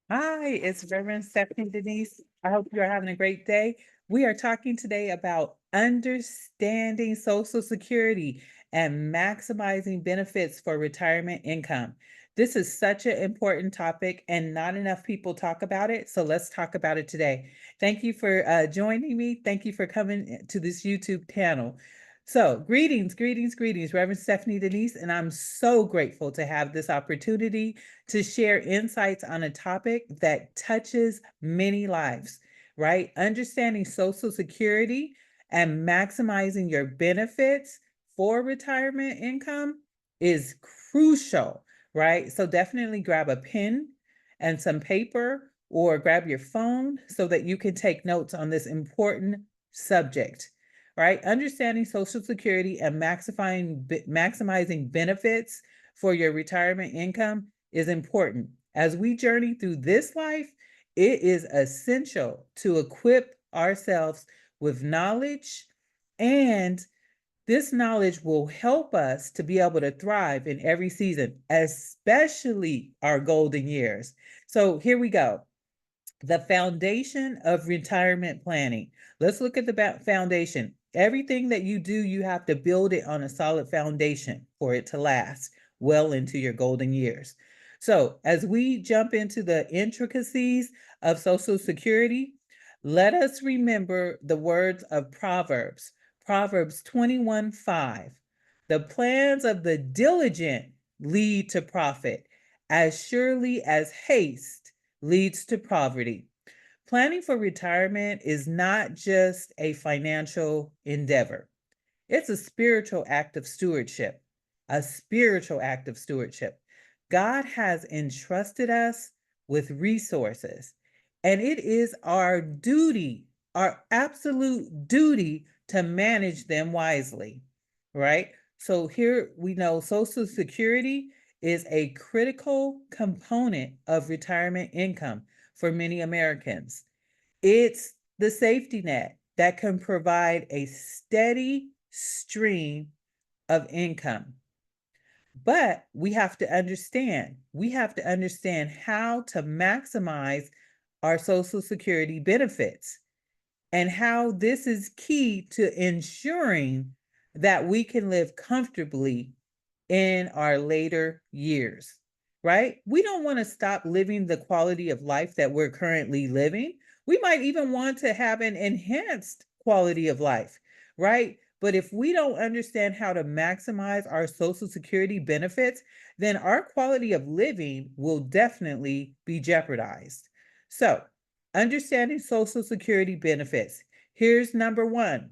Hi, it's Reverend Stephanie Denise. I hope you are having a great day. We are talking today about understanding Social Security and maximizing benefits for retirement income. This is such an important topic, and not enough people talk about it. So let's talk about it today. Thank you for joining me. Thank you for coming to this YouTube channel. So, greetings, Reverend Stephanie Denise, and I'm so grateful to have this opportunity to share insights on a topic that touches many lives, right? Understanding Social Security and maximizing your benefits for retirement income is crucial, right? So definitely grab a pen and some paper or grab your phone so that you can take notes on this important subject. Right? Understanding Social Security and maximizing benefits for your retirement income is important. As we journey through this life, it is essential to equip ourselves with knowledge, and this knowledge will help us to be able to thrive in every season, especially our golden years. So here we go. The foundation of retirement planning. Let's look at the foundation. Everything that you do, you have to build it on a solid foundation for it to last well into your golden years. So, as we jump into the intricacies of Social Security, let us remember the words of Proverbs, Proverbs 21:5. The plans of the diligent lead to profit, as surely as haste leads to poverty. Planning for retirement is not just a financial endeavor, it's a spiritual act of stewardship. A spiritual act of stewardship. God has entrusted us with resources, and it is our duty, our absolute duty, to manage them wisely, right? So here we know Social Security is a critical component of retirement income for many Americans. It's the safety net that can provide a steady stream of income. But we have to understand how to maximize our Social Security benefits and how this is key to ensuring that we can live comfortably in our later years, right? We don't want to stop living the quality of life that we're currently living. We might even want to have an enhanced quality of life, right? But if we don't understand how to maximize our Social Security benefits, then our quality of living will definitely be jeopardized. So, understanding Social Security benefits. Here's number one.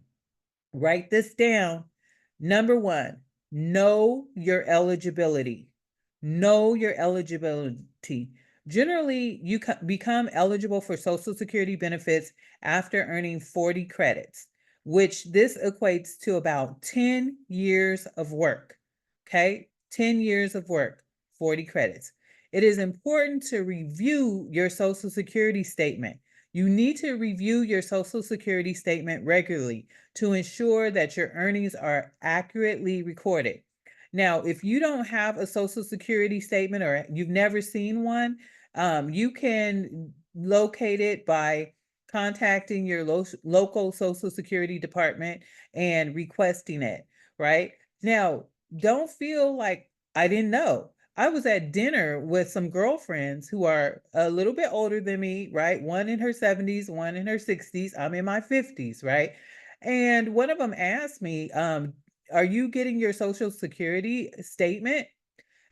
Write this down. Number one, know your eligibility. Know your eligibility. Generally, you become eligible for Social Security benefits after earning 40 credits, which this equates to about 10 years of work. Okay, 10 years of work, 40 credits. It is important to review your Social Security statement. You need to review your Social Security statement regularly to ensure that your earnings are accurately recorded. Now, if you don't have a Social Security statement or you've never seen one, you can locate it by contacting your local Social Security department and requesting it, right? Now, don't feel like I didn't know. I was at dinner with some girlfriends who are a little bit older than me, right? One in her 70s, one in her 60s. I'm in my 50s, right? And one of them asked me, are you getting your Social Security statement?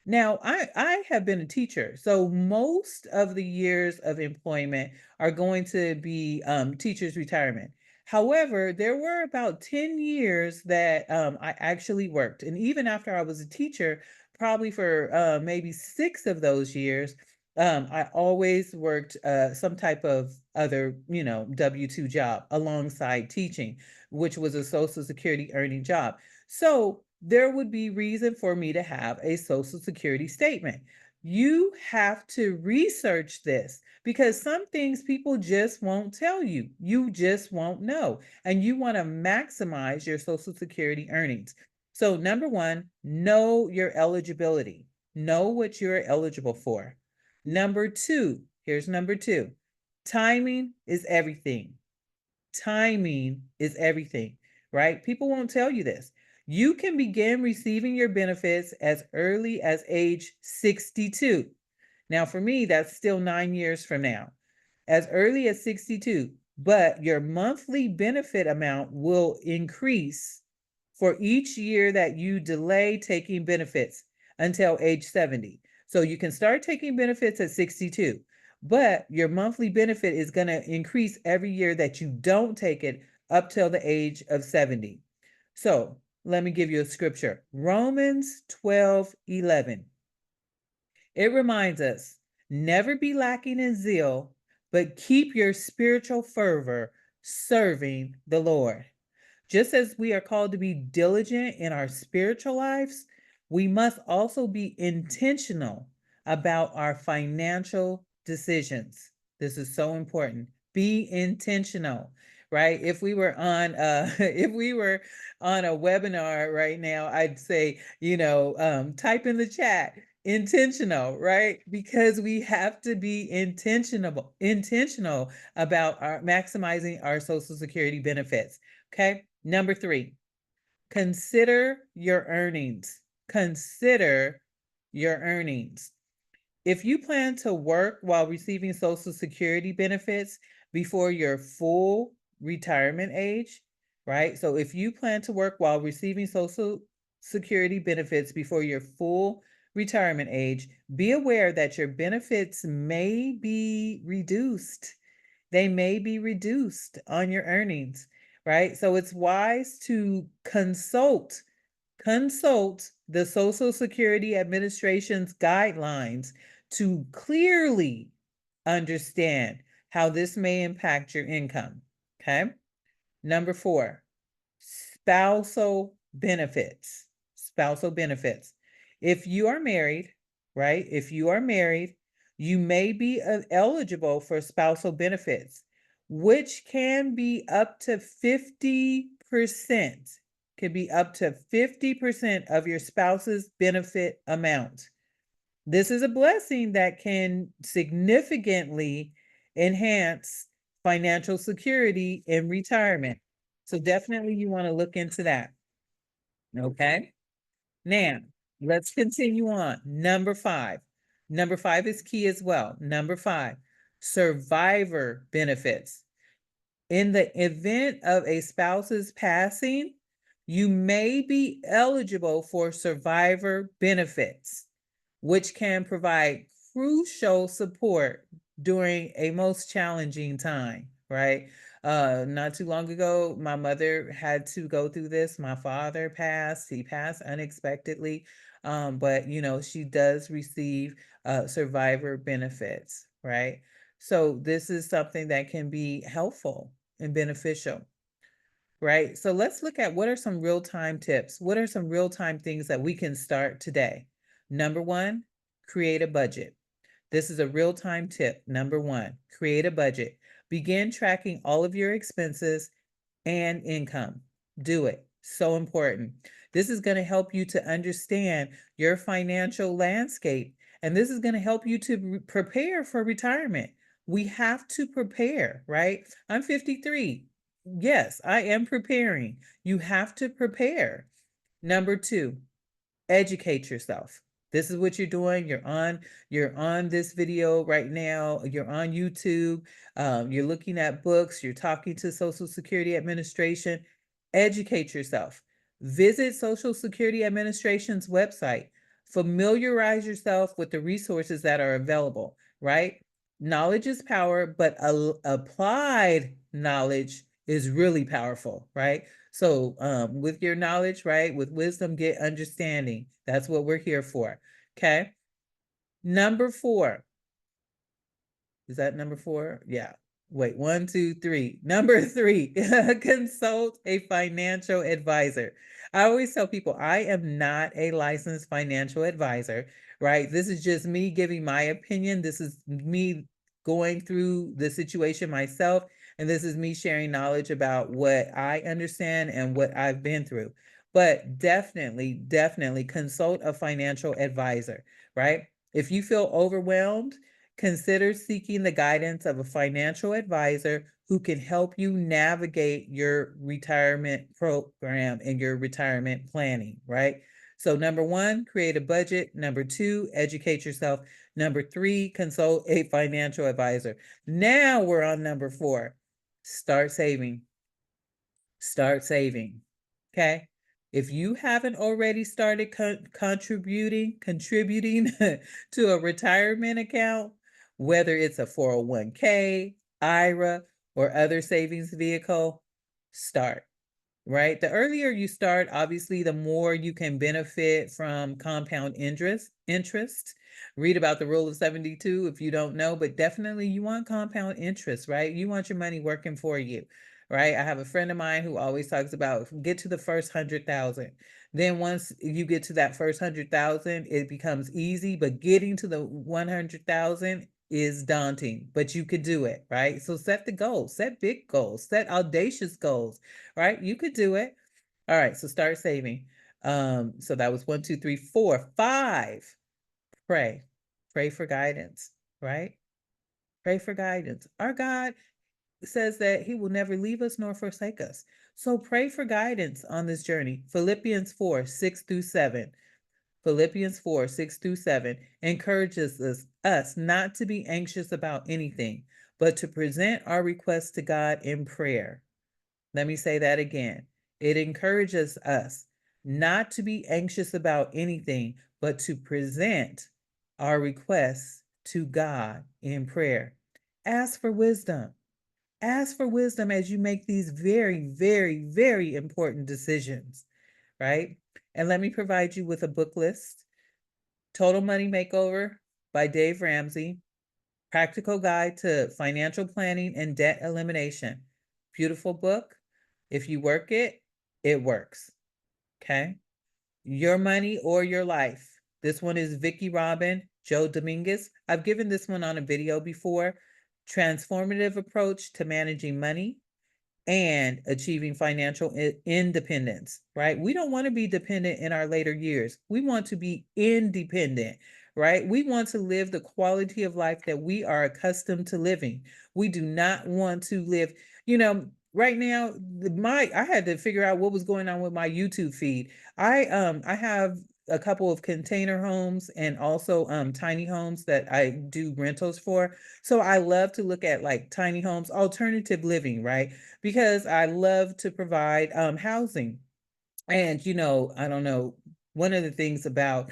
Now, I have been a teacher, so most of the years of employment are going to be teachers' retirement. However, there were about 10 years that I actually worked. And even after I was a teacher, probably for maybe 6 of those years, I always worked some type of other, W-2 job alongside teaching, which was a Social Security earning job. So there would be reason for me to have a Social Security statement. You have to research this because some things people just won't tell you. You just won't know. And you want to maximize your Social Security earnings. So, number one, know your eligibility, know what you're eligible for. Number two, Here's number 2. Timing is everything. Timing is everything, right? People won't tell you this. You can begin receiving your benefits as early as age 62. Now, for me, that's still 9 years from now. As early as 62, but your monthly benefit amount will increase for each year that you delay taking benefits until age 70. So you can start taking benefits at 62, but your monthly benefit is going to increase every year that you don't take it up till the age of 70. So let me give you a scripture. Romans 12:11. It reminds us, never be lacking in zeal, but keep your spiritual fervor serving the Lord. Just as we are called to be diligent in our spiritual lives, we must also be intentional about our financial decisions. This is so important. Be intentional, right? If we were on if we were on a webinar right now, I'd say, type in the chat intentional, right? Because we have to be intentional about our maximizing our Social Security benefits. Okay. Number 3, consider your earnings. Consider your earnings. If you plan to work while receiving Social Security benefits before your full retirement age, right? So if you plan to work while receiving Social Security benefits before your full retirement age, be aware that your benefits may be reduced. They may be reduced on your earnings, right? So it's wise to consult the Social Security Administration's guidelines to clearly understand how this may impact your income. Okay. Number 4, spousal benefits. Spousal benefits. If you are married, right? If you are married, you may be eligible for spousal benefits, which can be up to 50%. Could be up to 50% of your spouse's benefit amount. This is a blessing that can significantly enhance financial security in retirement. So definitely you want to look into that. Okay. Now, let's continue on. Number 5. Number 5 is key as well. Number 5, survivor benefits. In the event of a spouse's passing, you may be eligible for survivor benefits, which can provide crucial support during a most challenging time, right? Not too long ago, my mother had to go through this. My father passed. He passed unexpectedly. But she does receive survivor benefits, right? So this is something that can be helpful and beneficial, right? So let's look at what are some real-time tips. What are some real-time things that we can start today? Number 1, create a budget. This is a real-time tip. Number 1, create a budget. Begin tracking all of your expenses and income. Do it. So important. This is going to help you to understand your financial landscape, and this is going to help you to prepare for retirement. We have to prepare, right? I'm 53. Yes, I am preparing. You have to prepare. Number 2, educate yourself. This is what you're doing. You're on this video right now. You're on YouTube. You're looking at books. You're talking to Social Security Administration. Educate yourself. Visit Social Security Administration's website. Familiarize yourself with the resources that are available, right? Knowledge is power, but applied knowledge is really powerful, right? So with your knowledge, right, with wisdom, get understanding. That's what we're here for. Okay. Number 4. Is that number 4? Yeah. Wait, 1, 2, 3. Number 3, consult a financial advisor. I always tell people I am not a licensed financial advisor, right? This is just me giving my opinion. This is me going through the situation myself. And this is me sharing knowledge about what I understand and what I've been through. But definitely consult a financial advisor, right? If you feel overwhelmed, Consider seeking the guidance of a financial advisor who can help you navigate your retirement program and your retirement planning, right? So, number one, create a budget. Number two, educate yourself. Number three, consult a financial advisor. Now we're on number four, start saving. Start saving. Okay. If you haven't already started contributing to a retirement account, whether it's a 401k, IRA, or other savings vehicle, start. Right? The earlier you start, obviously, the more you can benefit from compound interest. Read about the rule of 72 if you don't know, but definitely you want compound interest, right? You want your money working for you, right? I have a friend of mine who always talks about get to the first 100,000. Then once you get to that first 100,000, it becomes easy, but getting to the 100,000 is daunting, but you could do it, right? So set the goals, set big goals, set audacious goals, right? You could do it. All right, so start saving. So that was 1, 2, 3, 4, 5. Pray. Pray for guidance, right? Pray for guidance. Our God says that he will never leave us nor forsake us. So pray for guidance on this journey. Philippians 4, 6 through 7. Philippians 4, 6 through 7 encourages us not to be anxious about anything, but to present our requests to God in prayer. Let me say that again. It encourages us not to be anxious about anything, but to present our requests to God in prayer. Ask for wisdom. Ask for wisdom as you make these very, very, very important decisions, right? And let me provide you with a book list. Total Money Makeover by Dave Ramsey. Practical Guide to Financial Planning and Debt Elimination. Beautiful book. If you work it, it works. Okay. Your Money or Your Life. This one is Vicki Robin, Joe Dominguez. I've given this one on a video before. Transformative Approach to Managing Money and Achieving Financial Independence, right? We don't want to be dependent in our later years. We want to be independent, right? We want to live the quality of life that we are accustomed to living. We do not want to live, right now, I had to figure out what was going on with my YouTube feed. I have a couple of container homes and also tiny homes that I do rentals for. So I love to look at like tiny homes, alternative living, right? Because I love to provide housing. And I don't know, one of the things about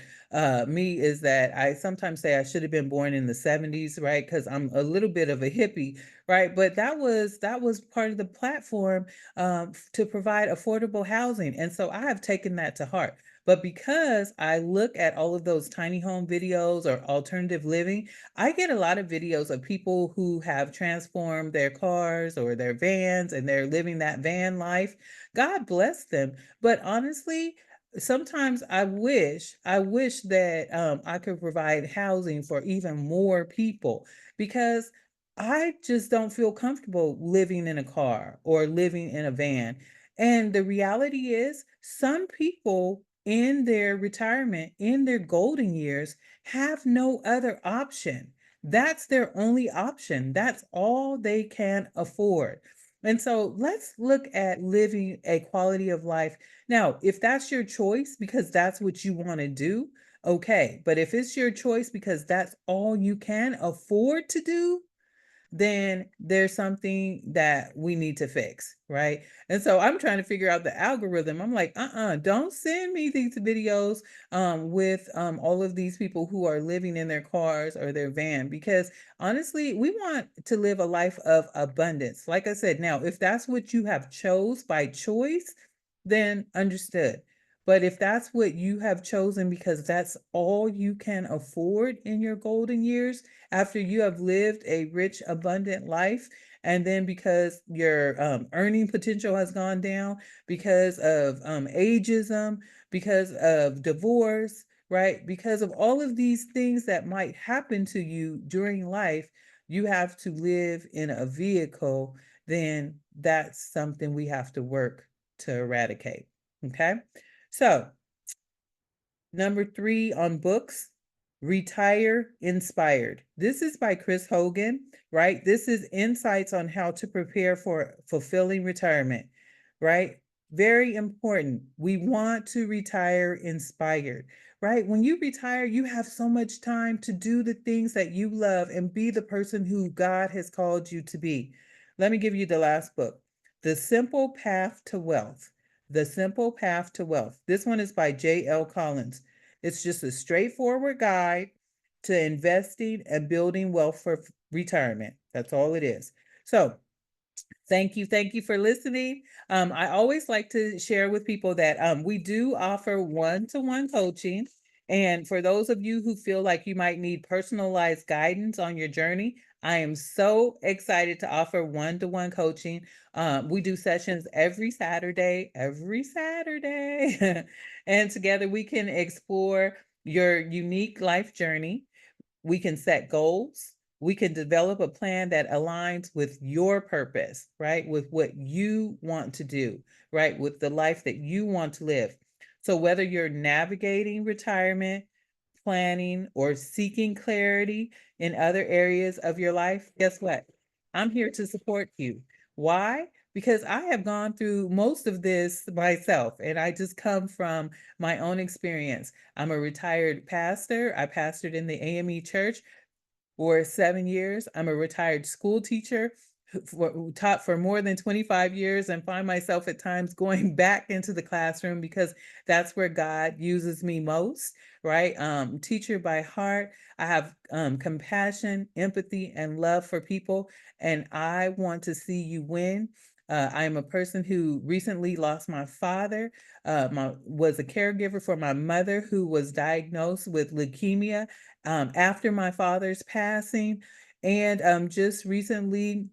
me is that I sometimes say I should have been born in the 70s, right? Because I'm a little bit of a hippie, right? But that was part of the platform to provide affordable housing. And so I have taken that to heart. But because I look at all of those tiny home videos or alternative living, I get a lot of videos of people who have transformed their cars or their vans and they're living that van life. God bless them. But honestly, sometimes I wish that I could provide housing for even more people because I just don't feel comfortable living in a car or living in a van. And the reality is, some people in their retirement, in their golden years, have no other option. That's their only option. That's all they can afford. And so let's look at living a quality of life. Now, if that's your choice because that's what you want to do, okay. But if it's your choice because that's all you can afford to do, then there's something that we need to fix, right? And so I'm trying to figure out the algorithm. I'm like, don't send me these videos with all of these people who are living in their cars or their van, because honestly, we want to live a life of abundance. Like I said, now, if that's what you have chose by choice, then understood. But if that's what you have chosen because that's all you can afford in your golden years, after you have lived a rich, abundant life, and then because your earning potential has gone down because of ageism, because of divorce, right? Because of all of these things that might happen to you during life, you have to live in a vehicle, then that's something we have to work to eradicate. Okay. So, number 3 on books. Retire Inspired. This is by Chris Hogan, right? This is insights on how to prepare for fulfilling retirement, right? Very important. We want to retire inspired, right? When you retire, you have so much time to do the things that you love and be the person who God has called you to be. Let me give you the last book, The Simple Path to Wealth. The Simple Path to Wealth. This one is by J.L. Collins. It's just a straightforward guide to investing and building wealth for retirement. That's all it is. So, thank you. Thank you for listening. I always like to share with people that we do offer one-to-one coaching. And for those of you who feel like you might need personalized guidance on your journey, I am so excited to offer one-to-one coaching. We do sessions every Saturday. And together we can explore your unique life journey. We can set goals. We can develop a plan that aligns with your purpose, right? With what you want to do, right? With the life that you want to live. So whether you're navigating retirement, planning, or seeking clarity in other areas of your life, guess what? I'm here to support you. Why? Because I have gone through most of this myself, and I just come from my own experience. I'm a retired pastor. I pastored in the AME church for 7 years. I'm a retired school teacher who taught for more than 25 years and find myself at times going back into the classroom because that's where God uses me most, right? Teacher by heart. I have compassion, empathy, and love for people, and I want to see you win. I am a person who recently lost my father. Was a caregiver for my mother who was diagnosed with leukemia after my father's passing, and just recently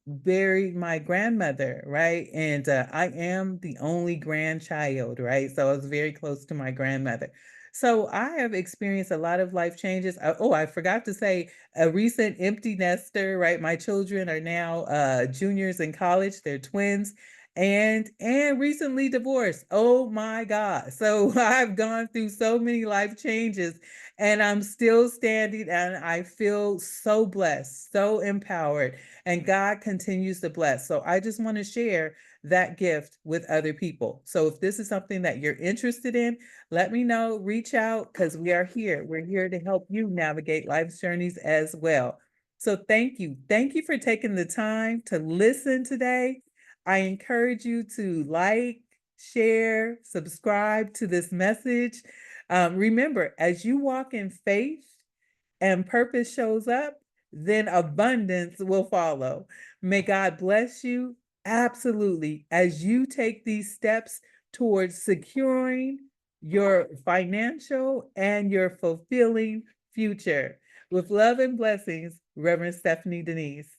buried my grandmother, right? And I am the only grandchild, right? So I was very close to my grandmother. So I have experienced a lot of life changes. Oh, I forgot to say, a recent empty nester, right? My children are now juniors in college. They're twins and recently divorced. Oh my God. So I've gone through so many life changes and I'm still standing and I feel so blessed, so empowered, and God continues to bless. So I just want to share that gift with other people. So if this is something that you're interested in, let me know, reach out because we are here. We're here to help you navigate life's journeys as well. So thank you. Thank you for taking the time to listen today. I encourage you to like, share, subscribe to this message. Remember, as you walk in faith and purpose shows up, then abundance will follow. May God bless you absolutely as you take these steps towards securing your financial and your fulfilling future. With love and blessings, Reverend Stephanie Denise.